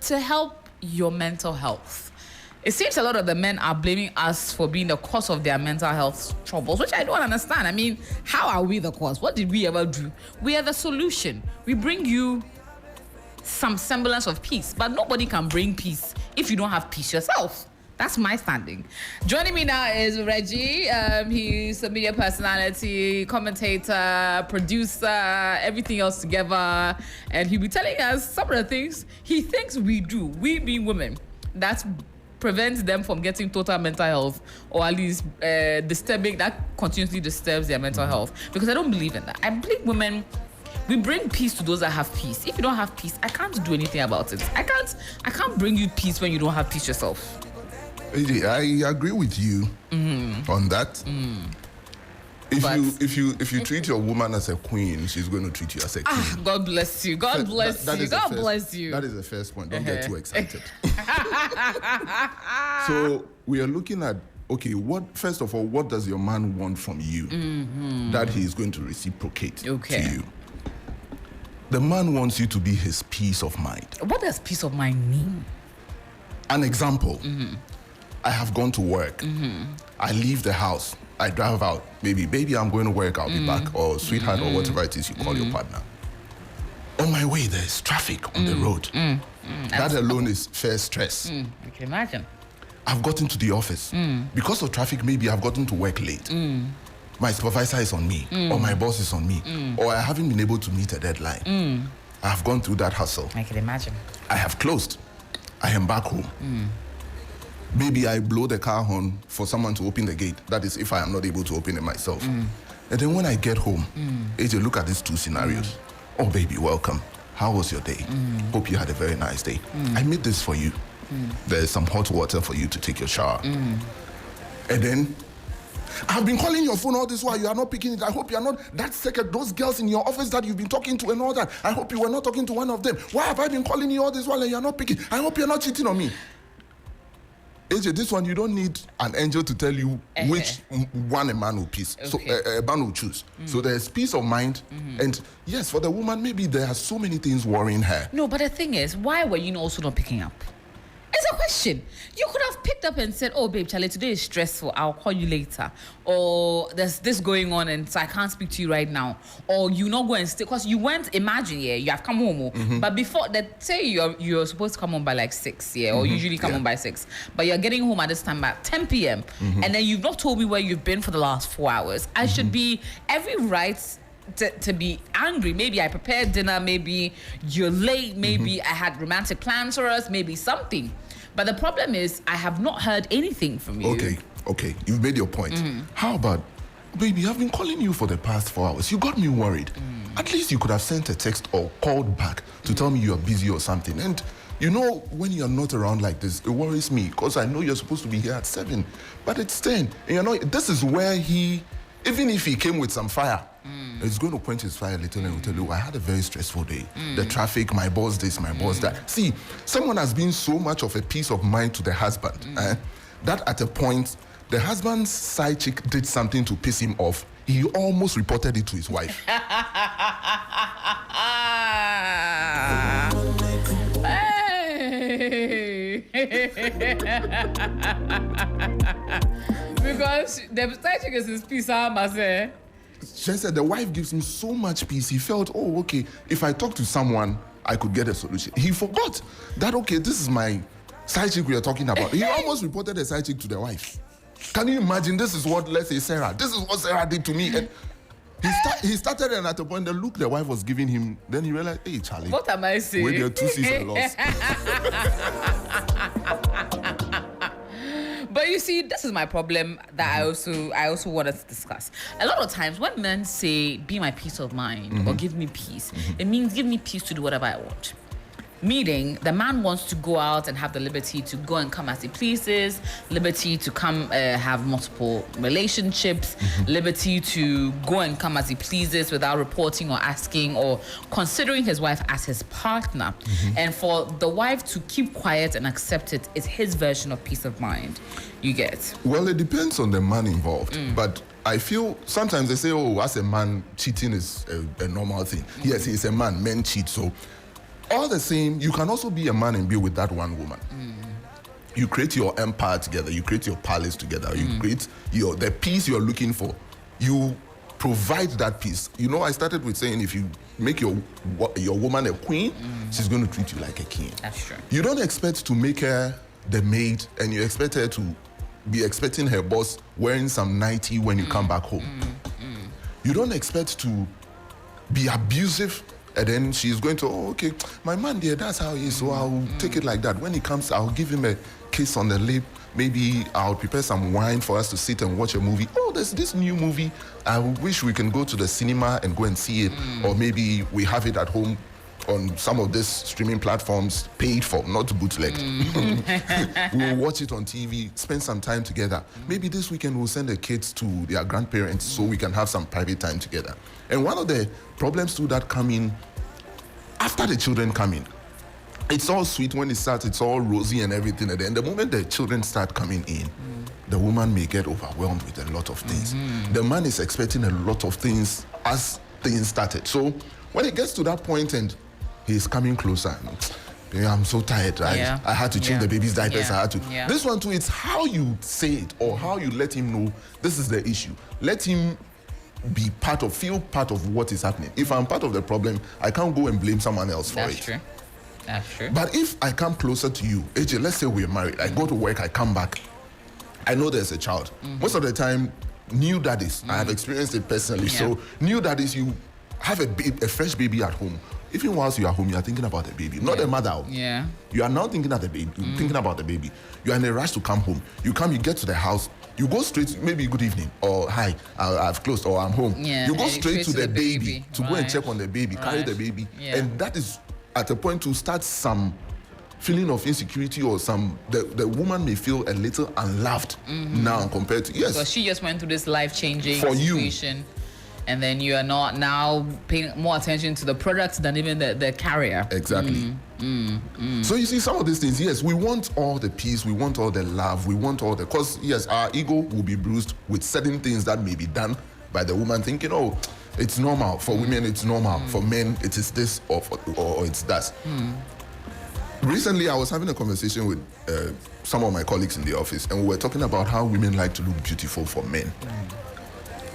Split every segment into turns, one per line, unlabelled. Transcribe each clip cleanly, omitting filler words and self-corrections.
to help your mental health. It seems a lot of the men are blaming us for being the cause of their mental health troubles, which I don't understand. I mean, how are we the cause? What did we ever do? We are the solution. We bring you some semblance of peace, but nobody can bring peace if you don't have peace yourself. That's my standing. Joining me now is Reggie. He's a media personality, commentator, producer, everything else together. And he'll be telling us some of the things he thinks we do, we being women, that prevents them from getting total mental health, or at least disturbing, that continuously disturbs their mental health. Because I don't believe in that. I believe women, we bring peace to those that have peace. If you don't have peace, I can't do anything about it. I can't bring you peace when you don't have peace yourself.
I agree with you on that. If you treat your woman as a queen, she's going to treat you as a king.
God bless you. God bless you. God bless you.
That is the first point. Don't get too excited. So we are looking at, okay, first of all, what does your man want from you that he is going to reciprocate to you? The man wants you to be his peace of mind.
What does peace of mind mean?
An example. I have gone to work. I leave the house. I drive out. Baby, I'm going to work. I'll be back. Or sweetheart, or whatever it is you call your partner. On my way, there's traffic on the road. That alone is fair stress.
I can imagine.
I've gotten to the office. Because of traffic, maybe I've gotten to work late. My supervisor is on me, or my boss is on me, or I haven't been able to meet a deadline. I've gone through that hustle.
I can imagine.
I have closed. I am back home. Maybe I blow the car horn for someone to open the gate. That is if I am not able to open it myself. And then when I get home, AJ, look at these two scenarios. Oh, baby, welcome. How was your day? Hope you had a very nice day. I made this for you. There's some hot water for you to take your shower. And then, I've been calling your phone all this while. You are not picking it. I hope you are not that second. Those girls in your office that you've been talking to and all that. I hope you were not talking to one of them. Why have I been calling you all this while and you are not picking? I hope you're not cheating on me. AJ, this one, you don't need an angel to tell you which one a man will choose. So a man will choose. So there's peace of mind. And yes, for the woman, maybe there are so many things worrying her.
No, but the thing is, why were you also not picking up? It's a question. You could have picked up and said, oh, babe, Charlie, today is stressful. I'll call you later. Or there's this going on and so I can't speak to you right now. Or you not go and stay. Because you went, imagine, you have come home. But before that, say you're supposed to come home by like 6, or usually come home by 6. But you're getting home at this time at 10 p.m. And then you've not told me where you've been for the last 4 hours. I should be every right to be angry. Maybe I prepared dinner. Maybe you're late. Maybe I had romantic plans for us. Maybe something. But the problem is, I have not heard anything from you.
Okay. You've made your point. How about, baby, I've been calling you for the past 4 hours. You got me worried. At least you could have sent a text or called back to tell me you're busy or something. And you know, when you're not around like this, it worries me because I know you're supposed to be here at 7, but it's 10. And this is where even if he came with some fire, he's going to quench his fire a little and will tell you, I had a very stressful day. The traffic, my boss this, my boss that. See, someone has been so much of a peace of mind to the husband that at a point, the husband's side chick did something to piss him off. He almost reported it to his wife.
Because the side chick is his peace, I must say.
She said the wife gives me so much peace. He felt, oh, okay, if I talk to someone, I could get a solution. He forgot that, okay, this is my side chick we are talking about. He almost reported the side chick to the wife. Can you imagine? This is what, let's say, Sarah. This is what Sarah did to me. And he started, and at the point, the look the wife was giving him, then he realized, hey, Charlie.
What am I saying?
With your 2 C's and loss.
But you see, this is my problem that I also wanted to discuss. A lot of times when men say, be my peace of mind or give me peace, it means give me peace to do whatever I want. Meaning, the man wants to go out and have the liberty to go and come as he pleases, liberty to come have multiple relationships, liberty to go and come as he pleases without reporting or asking or considering his wife as his partner. And for the wife to keep quiet and accept it is his version of peace of mind. You get?
Well, it depends on the man involved, but I feel sometimes they say, oh, as a man, cheating is a normal thing. Yes, he's a man, men cheat, so All the same, you can also be a man and be with that one woman. You create your empire together. You create your palace together. You create the peace you're looking for. You provide that peace. You know, I started with saying if you make your woman a queen, she's going to treat you like a king.
That's true.
You don't expect to make her the maid, and you expect her to be expecting her boss wearing some nightie when you come back home. You don't expect to be abusive, and then she's going to, oh, okay, my man there, that's how he is, so I'll take it like that. When he comes, I'll give him a kiss on the lip. Maybe I'll prepare some wine for us to sit and watch a movie. Oh, there's this new movie. I wish we can go to the cinema and go and see it. Or maybe we have it at home on some of these streaming platforms, paid for, not bootleg. We'll watch it on TV, spend some time together. Maybe this weekend we'll send the kids to their grandparents so we can have some private time together. And one of the problems too that come in after the children come in, it's all sweet when it starts, it's all rosy and everything. And then the moment the children start coming in, the woman may get overwhelmed with a lot of things. The man is expecting a lot of things as things started. So when it gets to that point and he's coming closer, I'm so tired. I had to change the baby's diapers. I had to. This one too, it's how you say it or how you let him know this is the issue. Let him feel part of what is happening. If I'm part of the problem, I can't go and blame someone else for it.
That's true. That's true.
But if I come closer to you, AJ, let's say we're married. I go to work, I come back. I know there's a child. Most of the time, new daddies, I have experienced it personally. So new daddies, you have a fresh baby at home. Even whilst you are home, you are thinking about the baby, not the mother.
Yeah.
You are now thinking about the baby. Thinking about the baby. You are in a rush to come home. You get to the house. You go straight, maybe good evening, or hi, I've closed, or I'm home.
Yeah,
you go straight to the baby to go and check on the baby, carry the baby.
Yeah.
And that is at a point to start some feeling of insecurity or the woman may feel a little unloved now compared to,
because she just went through this life-changing
for
situation. You. And then you are not now paying more attention to the product than even the carrier.
Exactly. So you see some of these things, yes, we want all the peace, we want all the love, we want all the, because yes, our ego will be bruised with certain things that may be done by the woman thinking, oh, it's normal. For women, it's normal. For men, it is this or it's that. Recently, I was having a conversation with some of my colleagues in the office, and we were talking about how women like to look beautiful for men.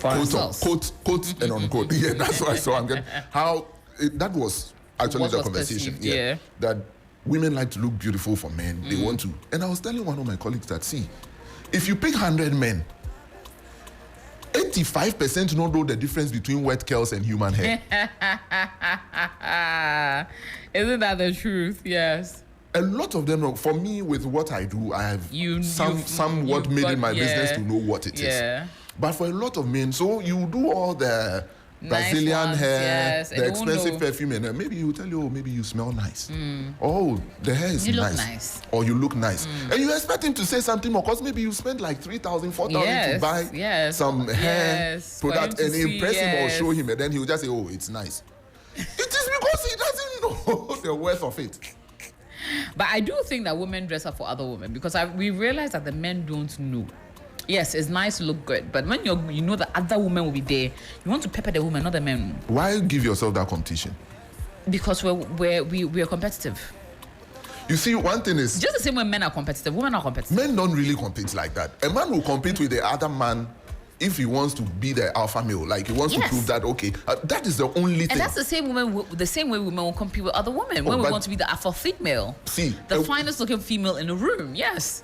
Quote and unquote. Yeah, that's what I saw. That was actually the conversation.
Perceived,
that women like to look beautiful for men. They want to. And I was telling one of my colleagues that, see, if you pick 100 men, 85% don't know the difference between wet curls and human hair.
Isn't that the truth? Yes.
A lot of them know. For me, with what I do, I have somewhat made it my business to know what it is. But for a lot of men, so you do all the Brazilian hair, the expensive perfume, and maybe he will tell you, oh, maybe you smell nice. Oh, the hair is nice. Or you look nice. And you expect him to say something more, because maybe you spend like 3,000, 4,000 to buy some hair product and impress him or show him, and then he will just say, oh, it's nice. It is because he doesn't know the worth of it.
But I do think that women dress up for other women, because we realize that the men don't know. Yes, it's nice to look good, but when you know the other woman will be there, you want to pepper the woman, not the men.
Why give yourself that competition?
Because we're competitive.
You see, one thing is,
just the same way men are competitive, women are competitive.
Men don't really compete like that. A man will compete with the other man if he wants to be the alpha male, like he wants to prove that, okay, that is the only thing.
And that's the same way women will compete with other women when we want to be the alpha female. See, the finest looking female in the room. Yes.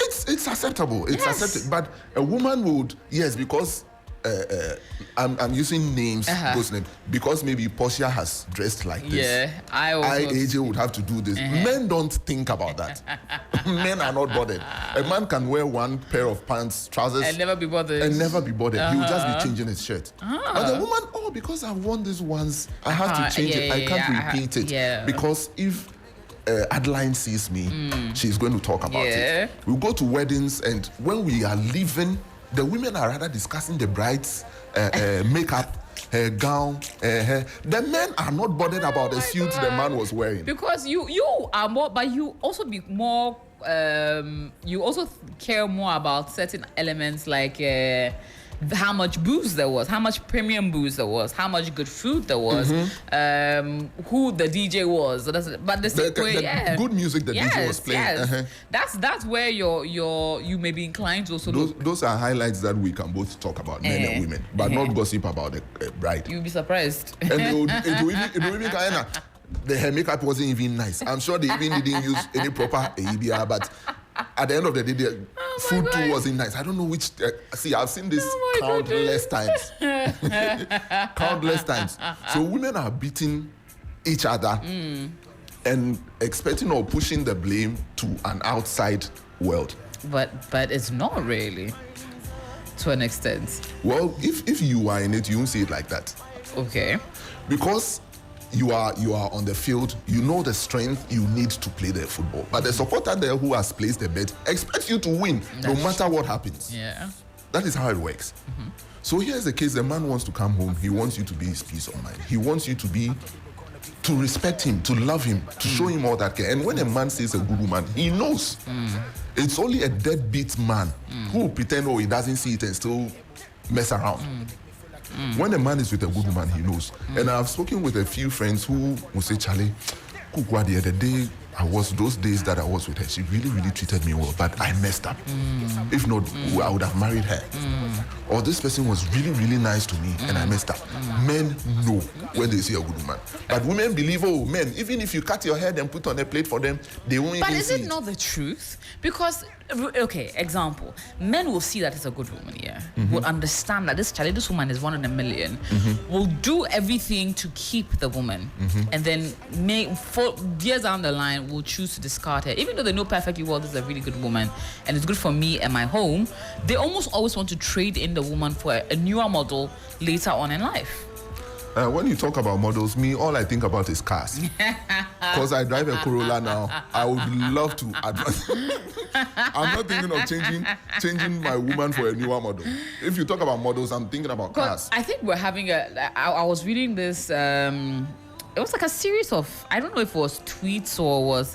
It's acceptable. It's accepted. But a woman would, yes, because I'm using names, those names, because maybe Portia has dressed like this.
Yeah,
AJ would have to do this. Men don't think about that. Men are not bothered. A man can wear one pair of pants, trousers,
and never be bothered.
He will just be changing his shirt. But the woman, because I've worn this once, I have to change it. I can't repeat it. Yeah. Because if Adeline sees me, she's going to talk about it. We'll go to weddings, and when we are leaving, the women are rather discussing the bride's makeup, her gown, hair. The men are not bothered about the suits the man was wearing.
Because you are more, but you also be more. You also care more about certain elements like how much booze there was, how much premium booze there was, how much good food there was, who the DJ was. But the same way, yeah,
good music the DJ was playing.
Yes. That's where you may be inclined to also look.
Those are highlights that we can both talk about, men and women, but not gossip about the bride.
You'll be surprised.
And it will even kind of, the hair makeup wasn't even nice. I'm sure they even didn't use any proper ABR, but at the end of the day, the food too wasn't nice. I don't know which. See, I've seen this countless times. Countless times. So women are beating each other and expecting or pushing the blame to an outside world.
But it's not really, to an extent.
Well, if you are in it, you won't see it like that.
Okay.
Because you are on the field, you know the strength you need to play the football. But the supporter there who has placed the bet expects you to win no matter what happens.
Yeah.
That is how it works. So here's the case: the man wants to come home. He wants you to be his peace of mind. He wants you to respect him, to love him, to show him all that care. And when a man says a good woman, he knows. It's only a deadbeat man who will pretend, he doesn't see it and still mess around. When a man is with a good woman, he knows. And I've spoken with a few friends who will say, Charlie, Kukwa, the other day, those days that I was with her, she really, really treated me well, but I messed up. If not, I would have married her. Or this person was really, really nice to me and I messed up. Men know when they see a good woman. But women believe, men, even if you cut your hair and put on a plate for them, they won't even see it.
But is it not the truth? Because, okay, example, men will see that it's a good woman, will understand that this woman is one in a million, will do everything to keep the woman, and then 4 years down the line will choose to discard her. Even though they know perfectly well this is a really good woman and it's good for me and my home, they almost always want to trade in the woman for a newer model later on in life.
When you talk about models, all I think about is cars. Because I drive a Corolla now. I would love to advance. I'm not thinking of changing my woman for a newer model. If you talk about models, I'm thinking about cars.
I think we're having I was reading this, it was like a series of, I don't know if it was tweets or was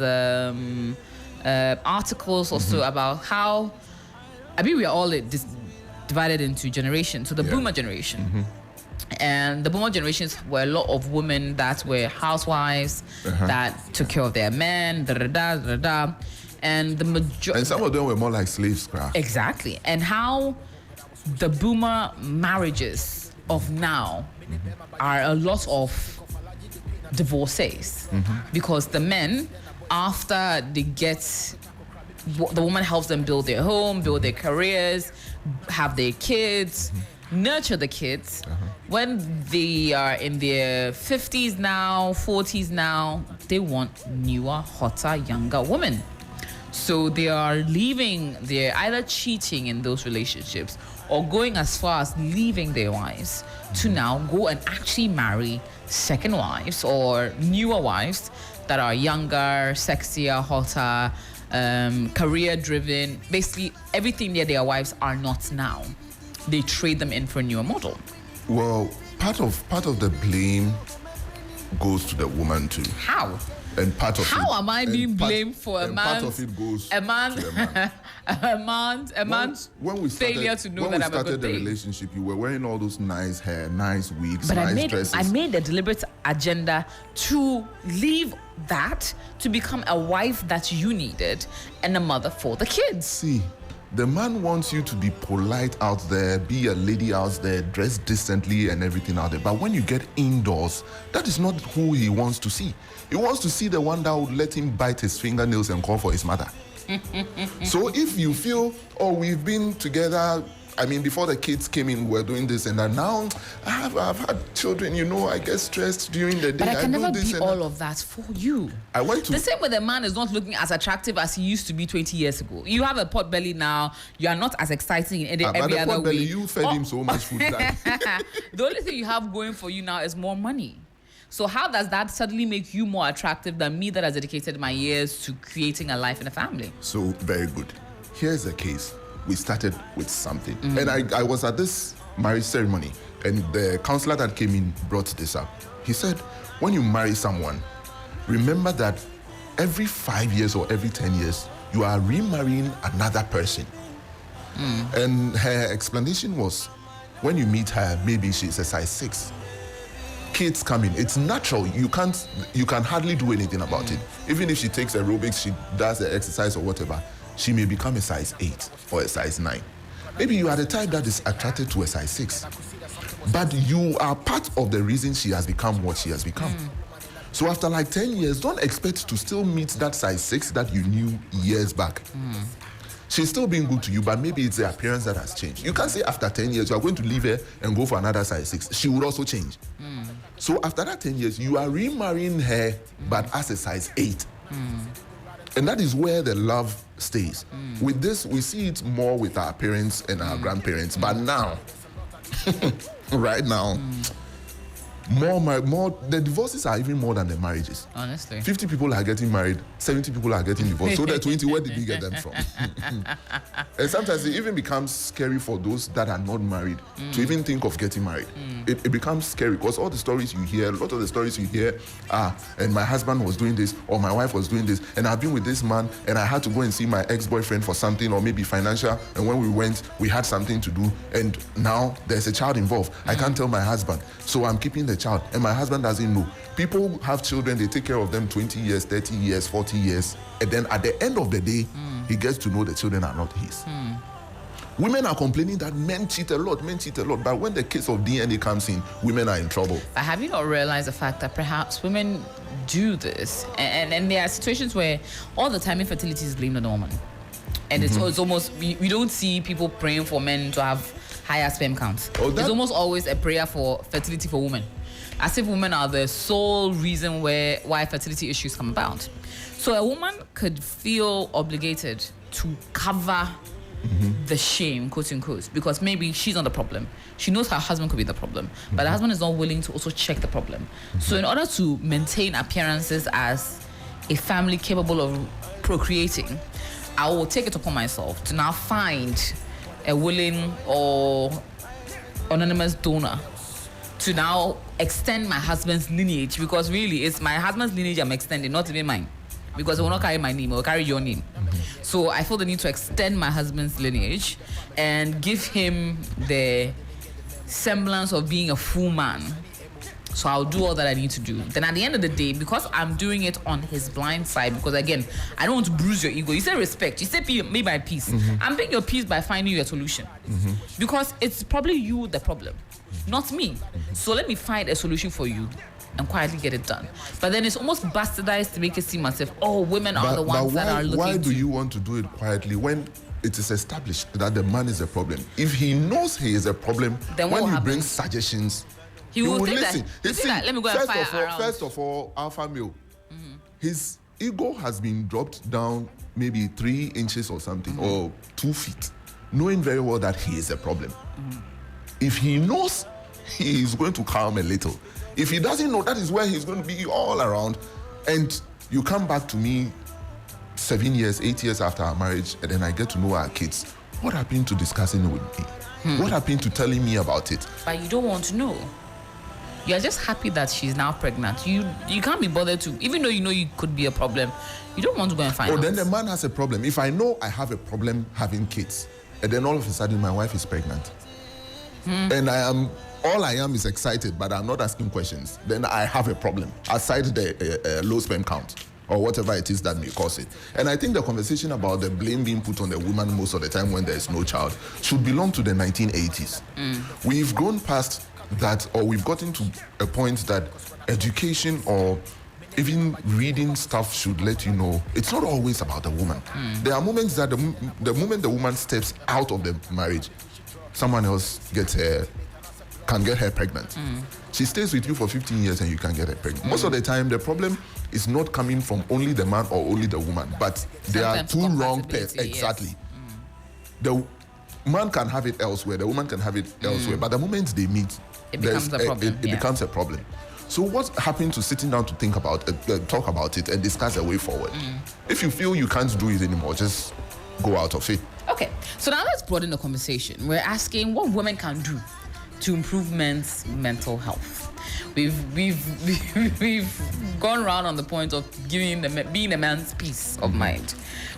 articles or so about how, we are all divided into generations. So the boomer generation. And the boomer generations were a lot of women that were housewives that took care of their men, and the majority. And
some of them were more like slaves,
Exactly. And how the boomer marriages of now are a lot of divorcees, because the men, after they get, the woman helps them build their home, build their careers, have their kids, nurture the kids. When they are in their 50s now, 40s now, they want newer, hotter, younger women. So they are they're either cheating in those relationships or going as far as leaving their wives to now go and actually marry second wives or newer wives that are younger, sexier, hotter, career-driven. Basically, everything that their wives are not now, they trade them in for a newer model.
Well, part of the blame goes to the woman too.
How?
And part of
how am I being blamed for a man?
Part of it goes
to the man. a man's failure to know that I'm a good
When we started the relationship, you were wearing all those nice hair, nice wigs,
but
nice dresses.
I made a deliberate agenda to leave that to become a wife that you needed and a mother for the kids.
See, the man wants you to be polite out there, be a lady out there, dress decently and everything out there. But when you get indoors, that is not who he wants to see. He wants to see the one that would let him bite his fingernails and call for his mother. So if you feel, we've been together, before the kids came in, we're doing this and that. Now I've had children, I get stressed during the day.
But I can never be all of that for you. The same way the man is not looking as attractive as he used to be 20 years ago. You have a pot belly now. You are not as exciting in every other way.
You fed him so much food.
The only thing you have going for you now is more money. So how does that suddenly make you more attractive than me that has dedicated my years to creating a life and a family?
So, very good. Here's the case. We started with something. And I was at this marriage ceremony, and the counselor that came in brought this up. He said, when you marry someone, remember that every 5 years or every 10 years, you are remarrying another person. And her explanation was, when you meet her, maybe she's a size 6. Kids come in. It's natural. You can hardly do anything about it. Even if she takes aerobics, she does the exercise or whatever, she may become a size 8 or a size 9. Maybe you are the type that is attracted to a size 6. But you are part of the reason she has become what she has become. So after like 10 years, don't expect to still meet that size 6 that you knew years back. She's still being good to you, but maybe it's the appearance that has changed. You can't say after 10 years, you are going to leave her and go for another size 6. She would also change. So after that 10 years, you are remarrying her, but as a size 8. And that is where the love stays. With this, we see it more with our parents and our grandparents. But now, right now, more the divorces are even more than the marriages.
Honestly,
50 people are getting married, 70 people are getting divorced. So the 20, where did we get them from? And sometimes it even becomes scary for those that are not married to even think of getting married. It becomes scary because all the stories you hear, a lot of the stories you hear are, and my husband was doing this, or my wife was doing this, and I've been with this man, and I had to go and see my ex-boyfriend for something, or maybe financial, and when we went, we had something to do, and now there's a child involved. I can't tell my husband, so I'm keeping the child, and my husband doesn't know. People have children, they take care of them 20 years, 30 years, 40 years, and then at the end of the day, he gets to know the children are not his. Women are complaining that men cheat a lot, but when the case of DNA comes in, women are in trouble.
But have you not realized the fact that perhaps women do this, and there are situations where all the time infertility is blamed on the woman, and it's almost, we don't see people praying for men to have higher sperm counts. It's almost always a prayer for fertility for women, as if women are the sole reason why fertility issues come about. So a woman could feel obligated to cover the shame, quote unquote, because maybe she's not the problem. She knows her husband could be the problem, but the husband is not willing to also check the problem. So in order to maintain appearances as a family capable of procreating, I will take it upon myself to now find a willing or anonymous donor to now extend my husband's lineage, because really it's my husband's lineage I'm extending, not even mine, because I will not carry my name, I will carry your name. So I feel the need to extend my husband's lineage and give him the semblance of being a full man. So I'll do all that I need to do. Then at the end of the day, because I'm doing it on his blind side, because again, I don't want to bruise your ego. You say respect. You say be my peace. I'm being your peace by finding you a solution. Because it's probably you the problem, not me. So let me find a solution for you and quietly get it done. But then it's almost bastardized to make it seem as if, oh, women are the ones that are looking.
Why do you want to do it quietly when it is established that the man is a problem? If he knows he is a problem, then when you bring suggestions, he will listen.
Let me go and fire around.
First of all, alpha male, his ego has been dropped down maybe 3 inches or something, or 2 feet, knowing very well that he is a problem. If he knows, he is going to calm a little. If he doesn't know, that is where he's going to be all around. And you come back to me 7 years, 8 years after our marriage, and then I get to know our kids. What happened to discussing it with me? What happened to telling me about it?
But you don't want to know. You're just happy that she's now pregnant. You can't be bothered to, even though you know you could be a problem, you don't want to go and find out.
Then the man has a problem. If I know I have a problem having kids, and then all of a sudden my wife is pregnant, and all I am is excited, but I'm not asking questions, then I have a problem, aside the low sperm count or whatever it is that may cause it. And I think the conversation about the blame being put on the woman most of the time when there is no child should belong to the 1980s. We've grown past that, or we've gotten to a point that education or even reading stuff should let you know it's not always about the woman. There are moments that the moment the woman steps out of the marriage, someone else can get her pregnant. She stays with you for 15 years and you can get her pregnant. Most of the time, the problem is not coming from only the man or only the woman, but they are two wrong pairs. Exactly.
Yes.
The man can have it elsewhere, the woman can have it elsewhere, but the moment they meet,
it becomes a problem.
It becomes a problem. So what happened to sitting down to think about it, talk about it, and discuss a way forward? If you feel you can't do it anymore, just go out of it.
Okay, so now let's broaden the conversation. We're asking what women can do to improve men's mental health. we've gone around on the point of being a man's peace of mind,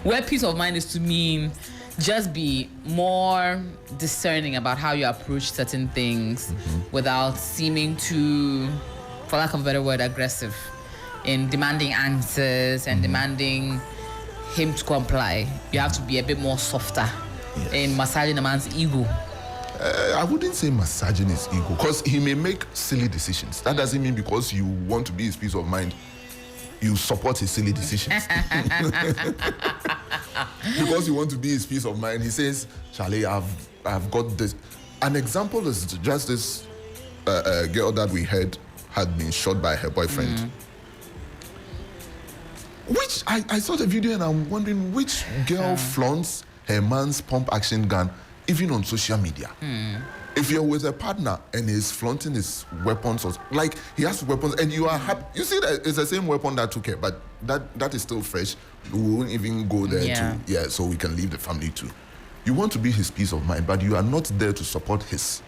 where peace of mind is to mean just be more discerning about how you approach certain things without seeming too, for lack of a better word, aggressive in demanding answers and demanding him to comply. You have to be a bit more softer in massaging a man's ego.
I wouldn't say massaging his ego, because he may make silly decisions. That doesn't mean because you want to be his peace of mind, you support his silly decisions. Because you want to be his peace of mind, he says, Charlie, I've got this. An example is just this girl that we heard had been shot by her boyfriend. Which I saw the video and I'm wondering which girl flaunts her man's pump action gun even on social media. If you're with a partner and he's flaunting his weapons, or like he has weapons and you are happy, you see that it's the same weapon that took her, but that is still fresh. We won't even go there so we can leave the family too. You want to be his peace of mind, but you are not there to support his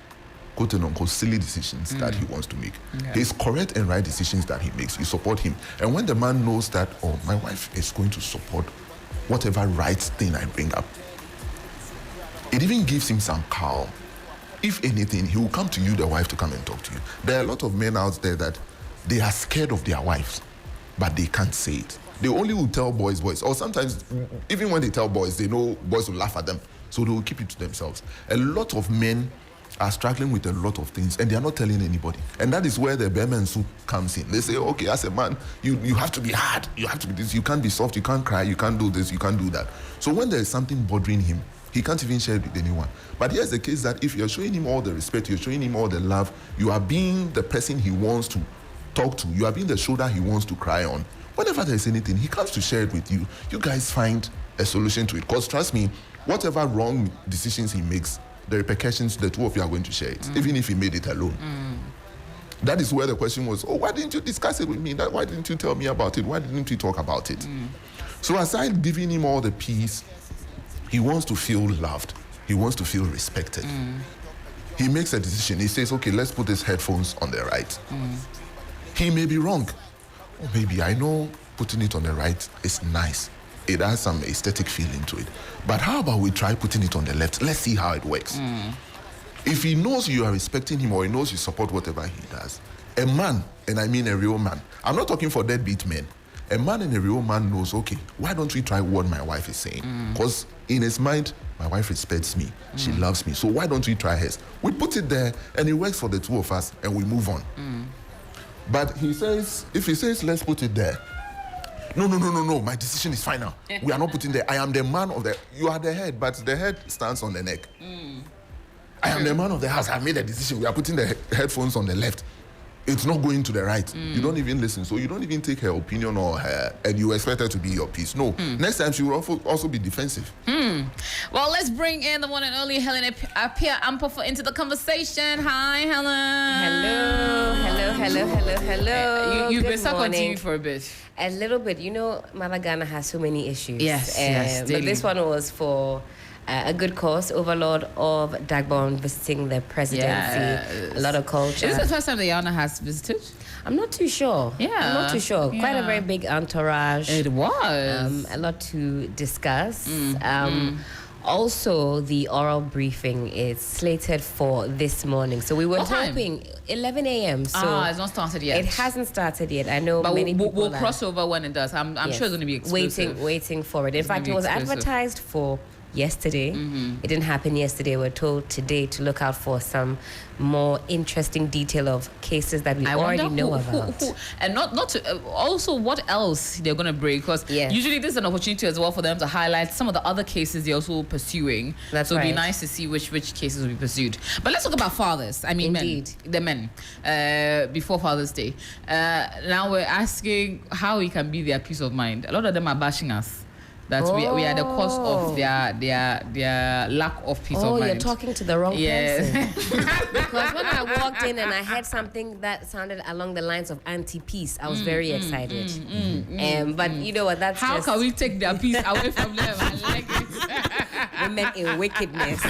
quote and unquote silly decisions that he wants to make. His correct and right decisions that he makes, you support him. And when the man knows that, oh, my wife is going to support whatever right thing I bring up, it even gives him some calm. If anything, he will come to you, the wife, to come and talk to you. There are a lot of men out there that they are scared of their wives, but they can't say it. They only will tell boys. Or sometimes, even when they tell boys, they know boys will laugh at them. So they will keep it to themselves. A lot of men are struggling with a lot of things and they are not telling anybody. And that is where the Bearman soup comes in. They say, okay, as a man, you have to be hard. You have to be this. You can't be soft. You can't cry. You can't do this. You can't do that. So when there is something bothering him, he can't even share it with anyone. But here's the case that if you're showing him all the respect, you're showing him all the love, you are being the person he wants to talk to, you are being the shoulder he wants to cry on. Whenever there's anything, he comes to share it with you. You guys find a solution to it. Because trust me, whatever wrong decisions he makes, the repercussions, the two of you are going to share it, even if he made it alone. That is where the question was, oh, why didn't you discuss it with me? Why didn't you tell me about it? Why didn't you talk about it? So aside giving him all the peace, he wants to feel loved. He wants to feel respected. He makes a decision. He says, okay, let's put his headphones on the right. He may be wrong. Or maybe I know putting it on the right is nice. It has some aesthetic feeling to it. But how about we try putting it on the left? Let's see how it works. If he knows you are respecting him or he knows you support whatever he does, a man, and I mean a real man, I'm not talking for deadbeat men, a man and a real man knows, okay, why don't we try what my wife is saying? Because in his mind, my wife respects me. She loves me. So why don't we try hers? We put it there and it works for the two of us and we move on. But he says, if he says, let's put it there, no, my decision is final. We are not putting there. I am the man of the, you are the head, but the head stands on the neck. I am the man of the house. I made a decision. We are putting the headphones on the left. It's not going to the right. You don't even listen. So you don't even take her opinion or her, and you expect her to be your peace. No. Next time she will also be defensive.
Well, let's bring in the one and only Helen Appiah Ampofo into the conversation. Hi, Helen.
Hello.
You've been stuck on TV for a bit.
A little bit. You know, Mother Ghana has so many issues.
Yes,
but
daily.
this one was for a good cause. Overlord of Dagbon visiting the presidency.
Yes.
A lot of culture.
Is this the first time Diana has visited?
I'm not too sure.
Yeah.
I'm not too sure. Quite a very big entourage.
It was.
A lot to discuss. Also, the oral briefing is slated for this morning. So we were
What time?
hoping 11 a.m. So
it's not started yet.
it hasn't started yet. I know
But
many people
we'll
are
cross over when it does. I'm
yes,
sure it's going to be exclusive.
waiting for it. In
It's gonna
fact,
be
it was
exclusive.
advertised for yesterday. It didn't happen yesterday. We're told today to look out for some more interesting detail of cases that we already know about.
And not to, also what else they're going to bring, because
Yes.
usually this is an opportunity as well for them to highlight some of the other cases they're also pursuing.
That's
so it'd be
right.
nice to see which cases will be pursued. But let's talk about fathers. I mean,
Indeed.
the men, before Father's Day. Now we're asking how we can be their peace of mind. A lot of them are bashing us. That we are the cause of their lack of peace of
Oh,
mind.
you're talking to the wrong
Yes.
person. Because when I walked in and I heard something that sounded along the lines of anti-peace, I was very excited. But you know what? That's
How
just
can we take their peace away from them? I like it.
women in wickedness.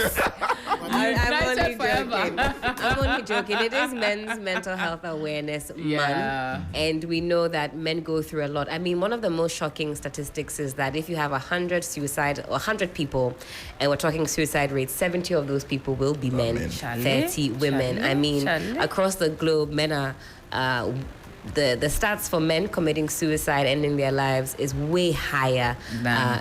I'm
United forever.
I'm only joking. It is Men's Mental Health Awareness Month, and we know that men go through a lot. I mean, one of the most shocking statistics is that if you have 100 people, and we're talking suicide rates, 70 of those people will be men, 30 women. I mean, across the globe, men are. The stats for men committing suicide, ending their lives, is way higher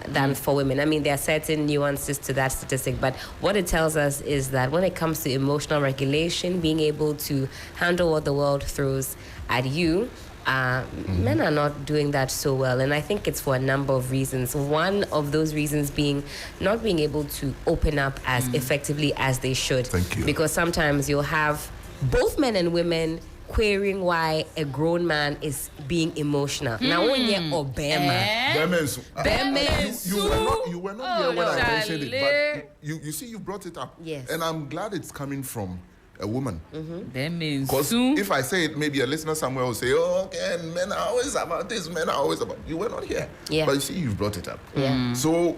than for women. I mean, there are certain nuances to that statistic, but what it tells us is that when it comes to emotional regulation, being able to handle what the world throws at you, men are not doing that so well. And I think it's for a number of reasons. One of those reasons being not being able to open up as effectively as they should.
Thank you.
Because sometimes you'll have both men and women querying why a grown man is being emotional. Now, when you're
you were not here when I mentioned it, but you see, you brought it up.
Yes.
And I'm glad it's coming from a woman.
Because
if I say it, maybe a listener somewhere will say, oh, okay, men are always about this, men are always about... You were not here.
Yeah.
But you see, you've brought it up.
Yeah.
So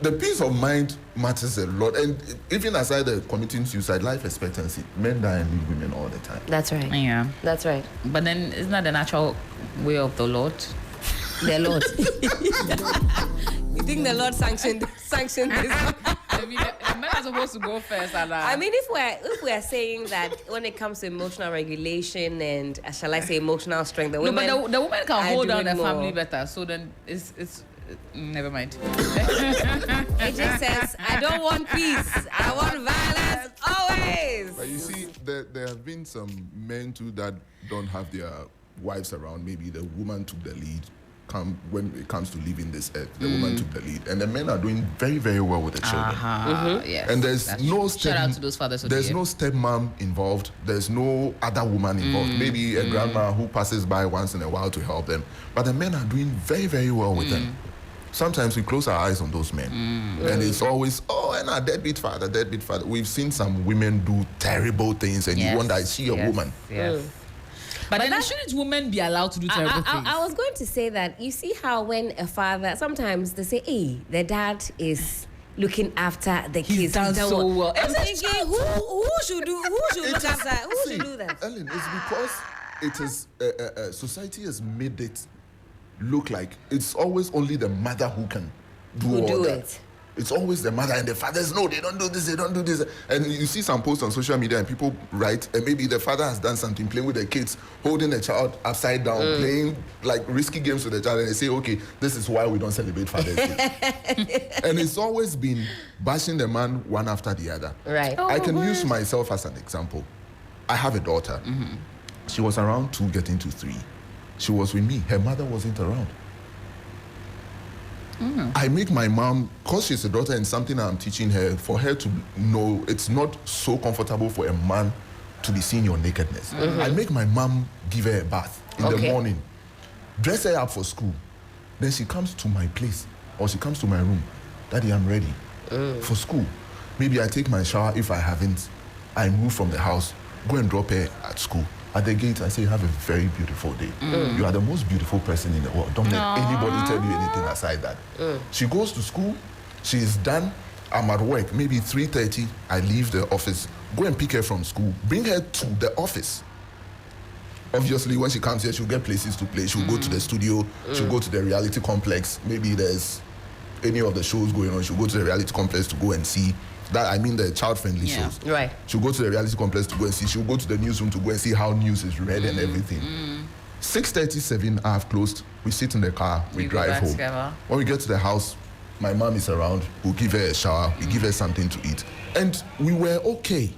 the peace of mind matters a lot. And even aside the committing suicide, life expectancy, men die and leave women all the time.
That's right.
Yeah.
That's right.
But then isn't that the natural way of the Lord?
The Lord. You think the Lord sanctioned this?
I mean, the men are supposed to go first. And,
I mean, if we're saying that when it comes to emotional regulation and, shall I say, emotional strength, the women...
No, but the woman can hold down the
more.
family better. So then it's never mind.
It just says, I don't want peace. I want violence always.
But you see, there have been some men too that don't have their wives around. Maybe the woman took the lead. When it comes to leaving this earth, the woman took the lead, and the men are doing very, very well with the children.
Yes,
and there's no
shout out to those fathers.
There's no stepmom involved. There's no other woman involved. Maybe a grandma who passes by once in a while to help them. But the men are doing very, very well with them. Sometimes we close our eyes on those men, and it's always, and a deadbeat father. We've seen some women do terrible things, and you wonder, is she a woman?
Yes. But then shouldn't women be allowed to do terrible things?
I was going to say that, you see how when a father, sometimes they say, hey, the dad is looking after the kids.
He's done so well.
I'm thinking, who should look after? Who should do that?
Ellen, it's because it is society has made it look like it's always only the mother who can do that. It's always the mother, and the fathers, no, they don't do this, they don't do this. And you see some posts on social media and people write, and maybe the father has done something, playing with the kids, holding the child upside down, playing like risky games with the child, and they say, okay, this is why we don't celebrate Father's Day. And it's always been bashing the man one after the other.
Right.
I can use myself as an example. I have a daughter. She was around 2, getting to 3. She was with me. Her mother wasn't around. I make my mom, because she's a daughter and something I'm teaching her, for her to know it's not so comfortable for a man to be seeing your nakedness. I make my mom give her a bath in the morning, dress her up for school. Then she comes to my place, or she comes to my room. Daddy, I'm ready for school. Maybe I take my shower. If I haven't, I move from the house, go and drop her at school. At the gate, I say, have a very beautiful day. You are the most beautiful person in the world. Don't let anybody tell you anything aside that. She goes to school. She is done. I'm at work. Maybe 3:30, I leave the office. Go and pick her from school. Bring her to the office. Obviously, when she comes here, she'll get places to play. She'll go to the studio. She'll go to the reality complex. Maybe there's any of the shows going on. She'll go to the reality complex to go and see. That, I mean, the child-friendly shows.
Right.
She'll go to the reality complex to go and see. She'll go to the newsroom to go and see how news is read and everything. 6:37, I have closed. We sit in the car. We drive home.
Together.
When we get to the house, my mom is around. We'll give her a shower. We give her something to eat. And we were okay.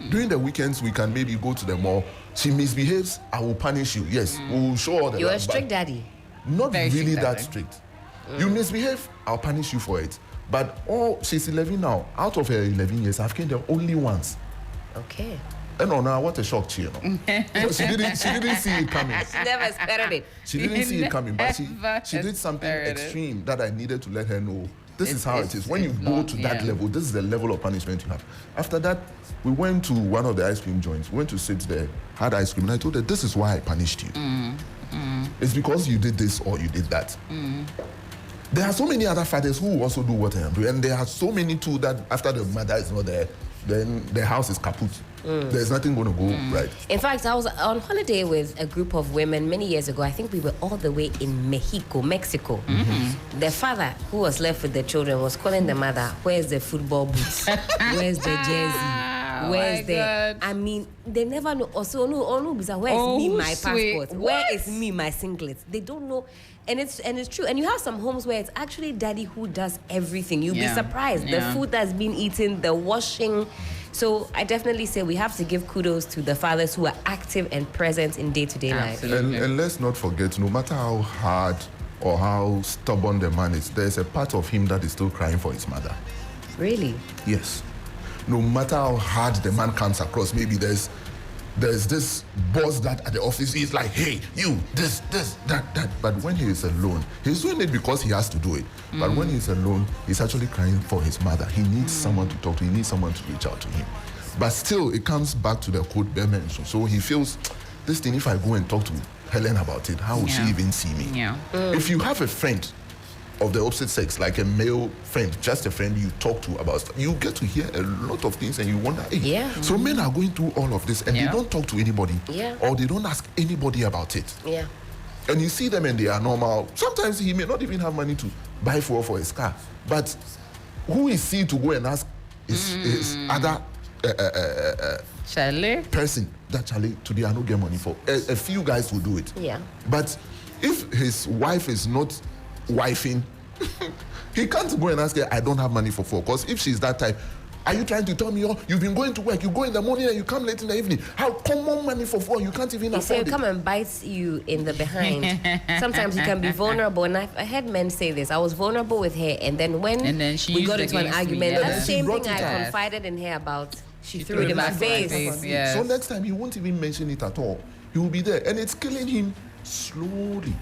During the weekends, we can maybe go to the mall. She misbehaves, I will punish you. Yes, we'll show all the
You're
love,
a strict daddy.
Not
Very
really
strict
that
daddy.
strict. You misbehave, I'll punish you for it. But she's 11 now. Out of her 11 years, I've came there only once.
Okay.
And now, what a shock to you. So she didn't see it coming.
She never expected it.
She didn't see it coming, but
Never
she did something
expected it.
extreme that I needed to let her know. This is how it is. When you go to that level, this is the level of punishment you have. After that, we went to one of the ice cream joints. We went to sit there, had ice cream, and I told her, this is why I punished you. It's because you did this or you did that. There are so many other fathers who also do what I am doing, and there are so many too that after the mother is not there, then the house is kaput. There's nothing going to go right.
In fact, I was on holiday with a group of women many years ago. I think we were all the way in Mexico. The father, who was left with the children, was calling the mother, "Where's the football boots? Where's the jersey? Where's the?"
God.
I mean, they never know. Also, no, where's me my passport? Where is me my singlet? They don't know. And it's true. And you have some homes where it's actually daddy who does everything. You'll be surprised. The food that's been eaten, the washing. So I definitely say we have to give kudos to the fathers who are active and present in day-to-day life.
And let's not forget, no matter how hard or how stubborn the man is, there's a part of him that is still crying for his mother.
Really?
Yes. No matter how hard the man comes across, maybe there's this boss that at the office is like, hey, you, this, that. But when he is alone, he's doing it because he has to do it. But when he's alone, he's actually crying for his mother. He needs someone to talk to. He needs someone to reach out to him. But still, it comes back to the quote Ben mentioned. So he feels, this thing, if I go and talk to Helen about it, how will she even see me?
Yeah.
If you have a friend of the opposite sex, like a male friend, just a friend you talk to about stuff, you get to hear a lot of things and you wonder, hey, so men are going through all of this and they don't talk to anybody or they don't ask anybody about it.
Yeah.
And you see them and they are normal. Sometimes he may not even have money to buy fuel for his car. But who is he to go and ask his other
Charlie?
person that Charlie today I don't get money for? A few guys will do it.
Yeah.
But if his wife is not wifing, he can't go and ask her, I don't have money for fuel. Because if she's that type, are you trying to tell me, oh, you've been going to work, you go in the morning and you come late in the evening? How common money for fuel? You can't even afford it.
Come and bites you in the behind. Sometimes you can be vulnerable. And I heard men say this. I was vulnerable with her, and then when we got into an argument, that same thing I confided in her about, she threw it in my face.
Yes.
So next time he won't even mention it at all. He will be there, and it's killing him slowly.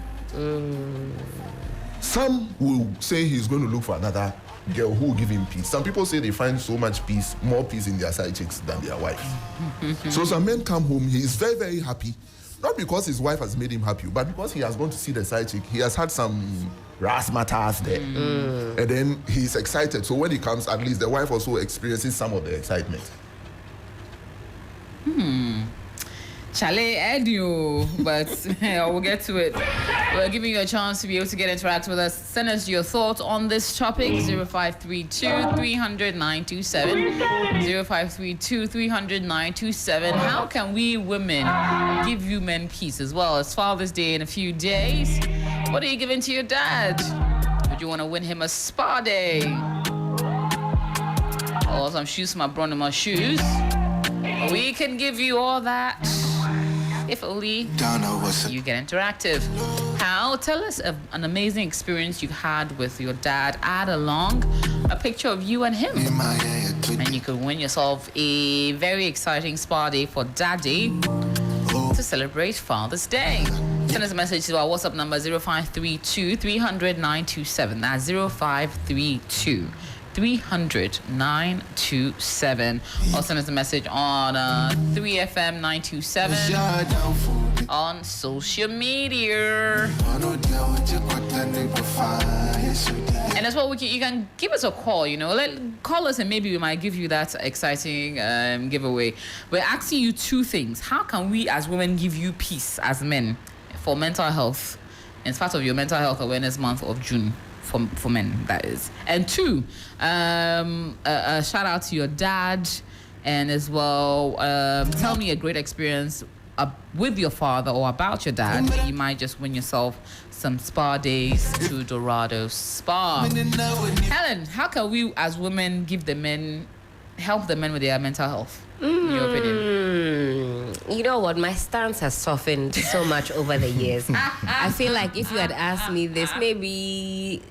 Some will say he's going to look for another girl who will give him peace. Some people say they find so much peace, more peace in their side chicks than their wife. So some men come home, he is very, very happy. Not because his wife has made him happy, but because he has gone to see the side chick. He has had some razzmatazz there. And then he's excited. So when he comes, at least the wife also experiences some of the excitement.
Chalet Edu, but we'll get to it. We're giving you a chance to be able to interact with us. Send us your thoughts on this topic. 0532 300 927. 0532 300 927. How can we women give you men peace as well? It's Father's Day in a few days. What are you giving to your dad? Would you want to win him a spa day? Or some shoes from my Bronema shoes? We can give you all that. If only you get interactive. How? Tell us an amazing experience you had with your dad. Add along a picture of you and him. And you could win yourself a very exciting spa day for Daddy to celebrate Father's Day. Send us a message to our WhatsApp number 0532 300 927. That's 0532 300 927. Or send us a message on 3FM 927 on social media. And as well, you can give us a call. Call us and maybe we might give you that exciting giveaway. We're asking you two things. How can we as women give you peace as men for mental health? It's part of your Mental Health Awareness Month of June. For men, that is. And two, a shout out to your dad, and as well, tell me a great experience with your father or about your dad. You might just win yourself some spa days to Dorado Spa. Helen, how can we as women help the men with their mental health? In your opinion?
You know what? My stance has softened so much over the years. I feel like if you had asked me this, maybe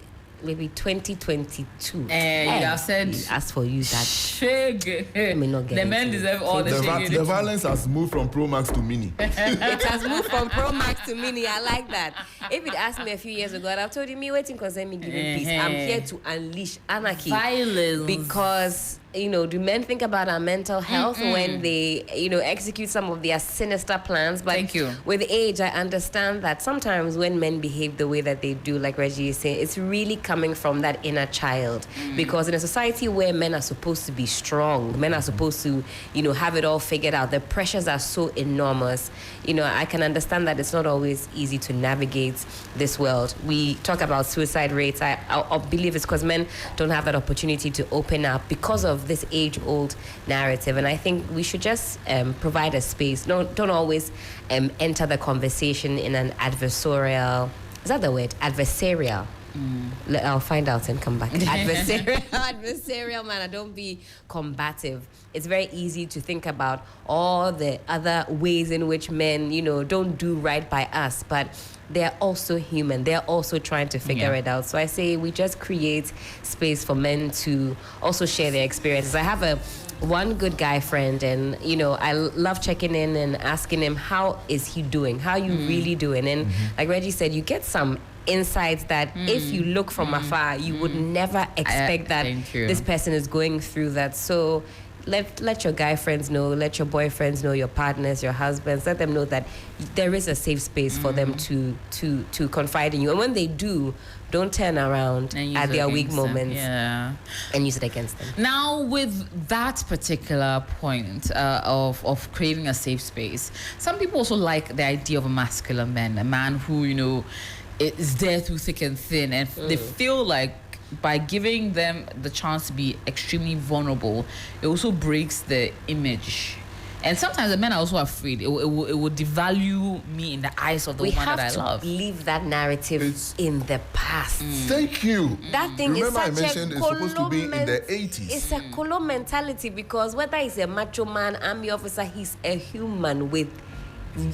2022.
You have said,
as for you, that
shig.
may not get
the men deserve all the shig.
The violence has moved from Pro Max to Mini.
It has moved from Pro Max to Mini. I like that. If you'd asked me a few years ago, I'd have told you, me waiting concern me giving peace. I'm here to unleash anarchy.
Violence.
Because do men think about our mental health when they, execute some of their sinister plans? But
Thank you.
with age, I understand that sometimes when men behave the way that they do, like Reggie is saying, it's really coming from that inner child. Because in a society where men are supposed to be strong, men are supposed to, have it all figured out, the pressures are so enormous. I can understand that it's not always easy to navigate this world. We talk about suicide rates. I believe it's because men don't have that opportunity to open up because of this age-old narrative, and I think we should just provide a space. Don't always enter the conversation in an adversarial. Is that the word? Adversarial. I'll find out and come back. Adversarial manner. Don't be combative. It's very easy to think about all the other ways in which men, don't do right by us, but they're also human. They're also trying to figure it out. So I say we just create space for men to also share their experiences. I have one good guy friend, and I love checking in and asking him, how is he doing? How are you really doing? And like Reggie said, you get some insights that if you look from afar, you would never expect that this person is going through that. So let your guy friends know, let your boyfriends know, your partners, your husbands, let them know that there is a safe space for them to confide in you. And when they do, don't turn around at their weak moments and use it against them.
Now, with that particular point of creating a safe space, some people also like the idea of a masculine man, a man who, is there through thick and thin, and they feel like by giving them the chance to be extremely vulnerable, it also breaks the image. And sometimes the men are also afraid it will devalue me in the eyes of the woman that I love.
We have to leave that narrative in the past.
Thank you.
That thing
Remember
is
I
such
mentioned
a
it's supposed to be in the 80s.
It's a colo mentality, because whether he's a macho man, army officer, he's a human with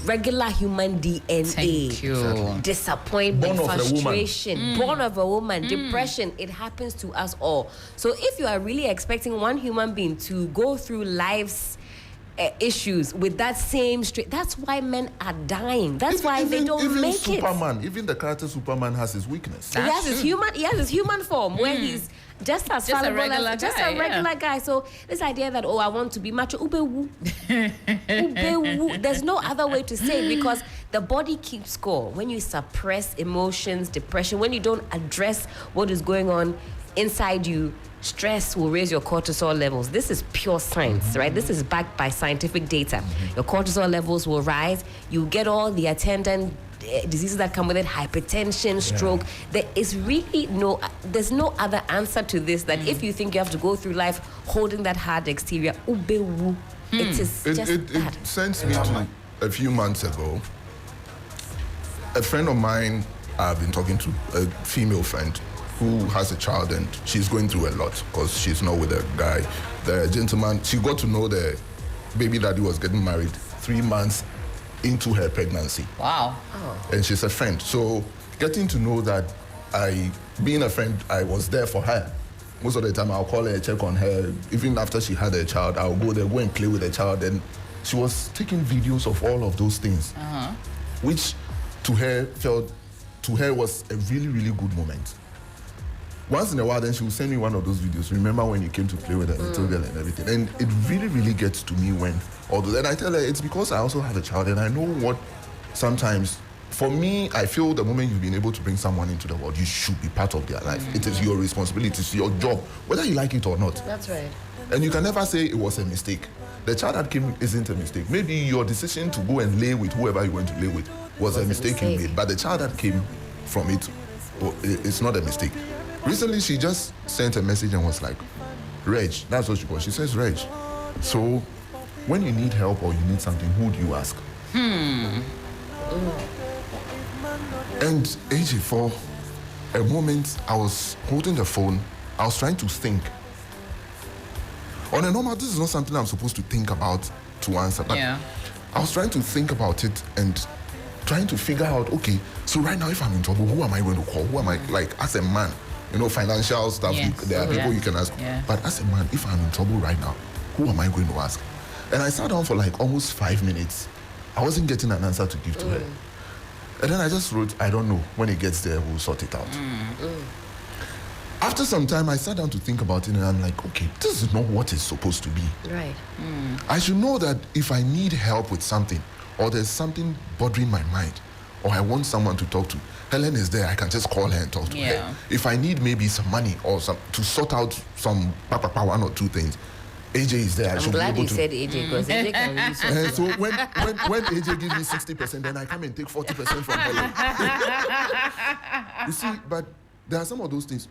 regular human DNA.
Thank you.
Disappointment,
Born of a woman.
frustration, born of a woman, depression. It happens to us all. So if you are really expecting one human being to go through life's issues with that same straight, that's why men are dying. That's why they don't make
Superman, even the character Superman has his weakness.
He has his human form where he's just as fallible as a regular guy. So this idea that, I want to be macho, ubewu. Ubewu. There's no other way to say it, because the body keeps score. When you suppress emotions, depression, when you don't address what is going on inside you, stress will raise your cortisol levels. This is pure science, right? This is backed by scientific data. Your cortisol levels will rise. You get all the attendant diseases that come with it, hypertension, stroke. There is really there's no other answer to this, that if you think you have to go through life holding that hard exterior, ubewu, it is just that.
It sends me to a few months ago. A friend of mine, I've been talking to, a female friend who has a child, and she's going through a lot because she's not with a guy. The gentleman, she got to know the baby daddy was getting married 3 months into her pregnancy.
Wow.
And she's a friend. So getting to know that, being a friend, I was there for her. Most of the time I'll call her, check on her. Even after she had a child, I'll go there, go and play with the child. And she was taking videos of all of those things, which to her was a really, really good moment. Once in a while, then she will send me one of those videos. Remember when you came to play with a little girl and everything? And it really, really gets to me when all those. And I tell her it's because I also have a child, and I know what sometimes. For me, I feel the moment you've been able to bring someone into the world, you should be part of their life. It is your responsibility, it's your job, whether you like it or not.
That's right.
And you can never say it was a mistake. The child that came isn't a mistake. Maybe your decision to go and lay with whoever you went to lay with was a mistake you made. But the child that came from it, it's not a mistake. Recently, she just sent a message and was like, Reg, that's what she called. She says, Reg, so when you need help or you need something, who do you ask? And AJ, for a moment, I was holding the phone. I was trying to think. On a normal, this is not something I'm supposed to think about to answer. But I was trying to think about it and trying to figure out, okay, so right now, if I'm in trouble, who am I going to call? Who am I, like, as a man? Financial stuff, there are people you can ask. But as a man, if I'm in trouble right now, who am I going to ask? And I sat down for like almost 5 minutes. I wasn't getting an answer to give to her. And then I just wrote, I don't know. When it gets there, we'll sort it out. After some time, I sat down to think about it, and I'm like, okay, this is not what it's supposed to be.
Right.
I should know that if I need help with something, or there's something bothering my mind, or I want someone to talk to, Helen is there. I can just call her and talk to her. If I need maybe some money or some to sort out some one or two things, AJ is there.
I'm glad you said AJ because AJ can really sort it.
So when AJ gives me 60%, then I come and take 40% from Helen. You see, but there are some of those things.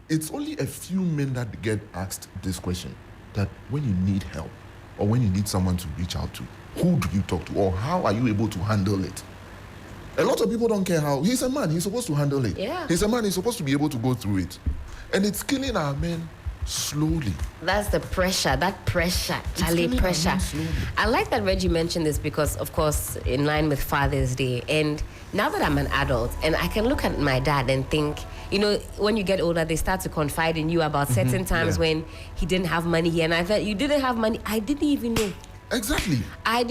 It's only a few men that get asked this question, that when you need help or when you need someone to reach out to, who do you talk to or how are you able to handle it? A lot of people don't care how. He's a man, he's supposed to handle it.
Yeah.
He's a man, he's supposed to be able to go through it. And it's killing our men slowly.
That's the pressure, Charlie, pressure. I like that Reggie mentioned this because, of course, in line with Father's Day. And now that I'm an adult and I can look at my dad and think, you know, when you get older, they start to confide in you about certain times when he didn't have money here. And I felt, you didn't have money. I didn't even know.
Exactly.
I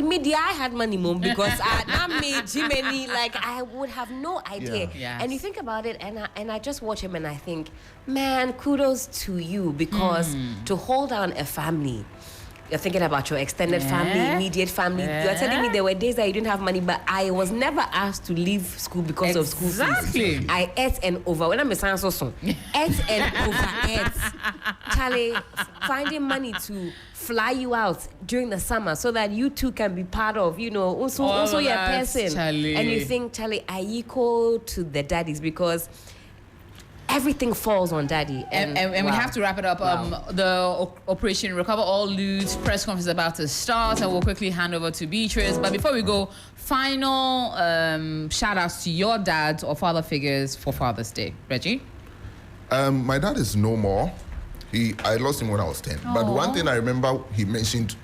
had money, Mom, because I made Jimmy, like I would have no idea.
Yeah.
And you think about it, and I just watch him and I think, man, kudos to you because to hold down a family. You're thinking about your extended family, immediate family. You're telling me there were days that you didn't have money, but I was never asked to leave school because of school fees.
Exactly.
I ate and over. When I'm a science also, ate and over. Charlie, finding money to fly you out during the summer so that you too can be part of, you know, also your person.
Charlie.
And you think, Charlie, I equal to the daddies because everything falls on daddy.
And we have to wrap it up. The Operation Recover All Loot press conference is about to start, and we'll quickly hand over to Beatrice. But before we go, final shout outs to your dad or father figures for Father's Day. Reggie?
My dad is no more. I lost him when I was 10. But one thing I remember he mentioned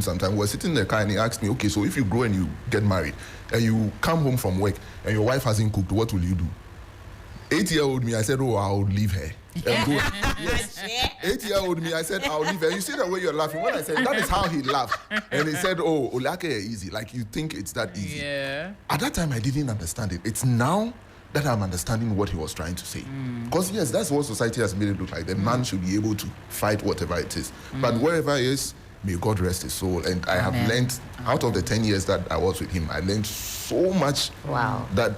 sometime, we were sitting in the car and he asked me, okay, so if you grow and you get married and you come home from work and your wife hasn't cooked, what will you do? 8-year-old me, I said, oh, I'll leave her. And go. Yes. 8-year-old me, I said, I'll leave her. You see the way you're laughing? When I said, that is how he laughed. And he said, oh, Olake easy. Like, you think it's that easy.
Yeah.
At that time, I didn't understand it. It's now that I'm understanding what he was trying to say. Because, yes, that's what society has made it look like. The man should be able to fight whatever it is. But wherever he is, may God rest his soul. And I have learned, out of the 10 years that I was with him, I learned so much that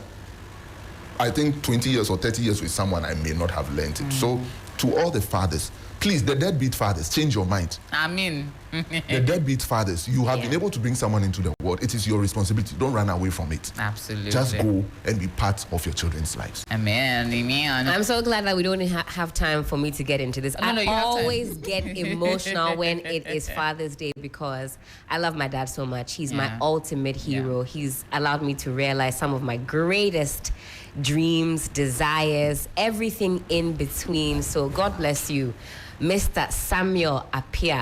I think 20 years or 30 years with someone, I may not have learned it. So to all the fathers, please, the deadbeat fathers, change your mind.
I mean,
the deadbeat fathers, you have been able to bring someone into the world. It is your responsibility. Don't run away from it.
absolutely.
Just go and be part of your children's lives.
Amen.
I'm so glad that we don't have time for me to get into this.
No, you
I
have time.
always get emotional when it is Father's Day because I love my dad so much. He's my ultimate hero. He's allowed me to realize some of my greatest dreams, desires, everything in between. So God bless you, Mr. Samuel Appiah.